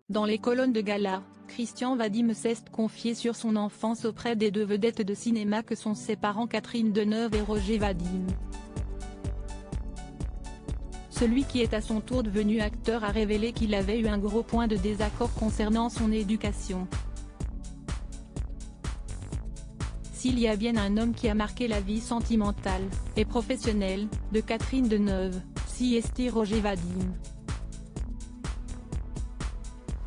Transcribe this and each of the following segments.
Dans les colonnes de gala, Christian Vadim s'est confié sur son enfance auprès des deux vedettes de cinéma que sont ses parents Catherine Deneuve et Roger Vadim. Celui qui est à son tour devenu acteur a révélé qu'il avait eu un gros point de désaccord concernant son éducation. S'il y a bien un homme qui a marqué la vie sentimentale et professionnelle de Catherine Deneuve, c'est Roger Vadim.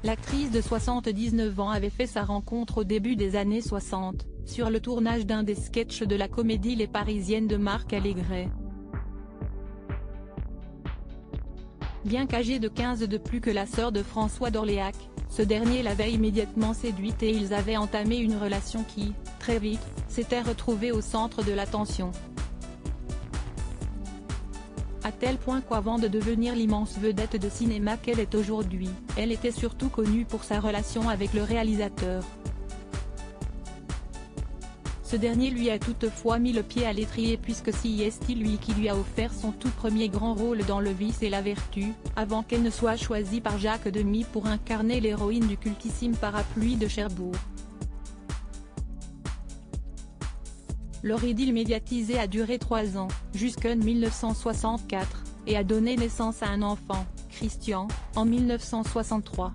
L'actrice de 79 ans avait fait sa rencontre au début des années 60, sur le tournage d'un des sketchs de la comédie Les Parisiennes de Marc Allégret. Bien qu'âgé de 15 de plus que la sœur de François d'Orléac, ce dernier l'avait immédiatement séduite et ils avaient entamé une relation qui, très vite, s'était retrouvée au centre de l'attention. À tel point qu'avant de devenir l'immense vedette de cinéma qu'elle est aujourd'hui, elle était surtout connue pour sa relation avec le réalisateur. Ce dernier lui a toutefois mis le pied à l'étrier puisque c'est lui qui lui a offert son tout premier grand rôle dans Le Vice et la Vertu, avant qu'elle ne soit choisie par Jacques Demy pour incarner l'héroïne du cultissime Parapluie de Cherbourg. Leur idylle médiatisée a duré 3 ans, jusqu'en 1964, et a donné naissance à un enfant, Christian, en 1963.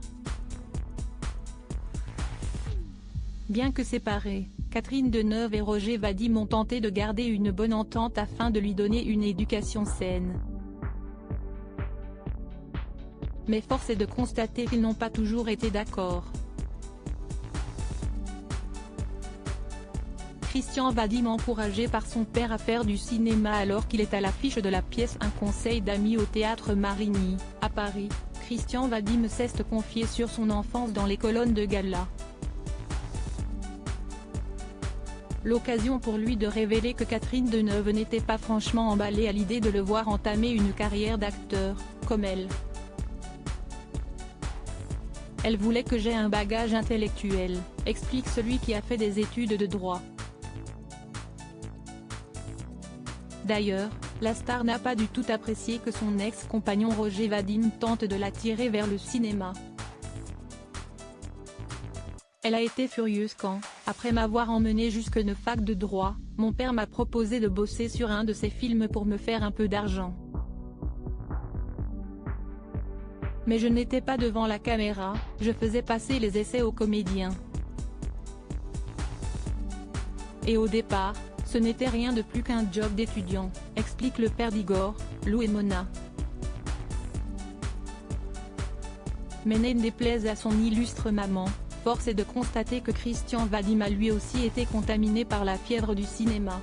Bien que séparés, Catherine Deneuve et Roger Vadim ont tenté de garder une bonne entente afin de lui donner une éducation saine. Mais force est de constater qu'ils n'ont pas toujours été d'accord. Christian Vadim, encouragé par son père à faire du cinéma alors qu'il est à l'affiche de la pièce Un conseil d'amis au théâtre Marigny, à Paris, Christian Vadim s'est confié sur son enfance dans les colonnes de gala. L'occasion pour lui de révéler que Catherine Deneuve n'était pas franchement emballée à l'idée de le voir entamer une carrière d'acteur, comme elle. Elle voulait que j'aie un bagage intellectuel, explique celui qui a fait des études de droit. D'ailleurs, la star n'a pas du tout apprécié que son ex-compagnon Roger Vadim tente de l'attirer vers le cinéma. Elle a été furieuse quand, après m'avoir emmené jusqu'à une fac de droit, mon père m'a proposé de bosser sur un de ses films pour me faire un peu d'argent. Mais je n'étais pas devant la caméra, je faisais passer les essais aux comédiens. Et au départ, ce n'était rien de plus qu'un job d'étudiant, explique le père d'Igor, Lou et Mona. Mais n'en déplaise à son illustre maman, force est de constater que Christian Vadim a lui aussi été contaminé par la fièvre du cinéma.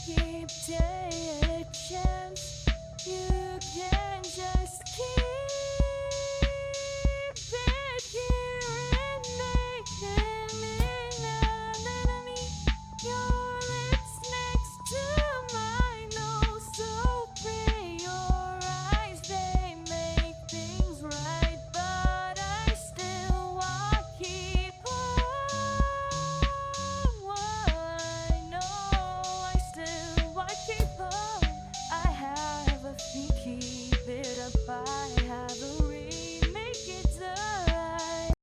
Keep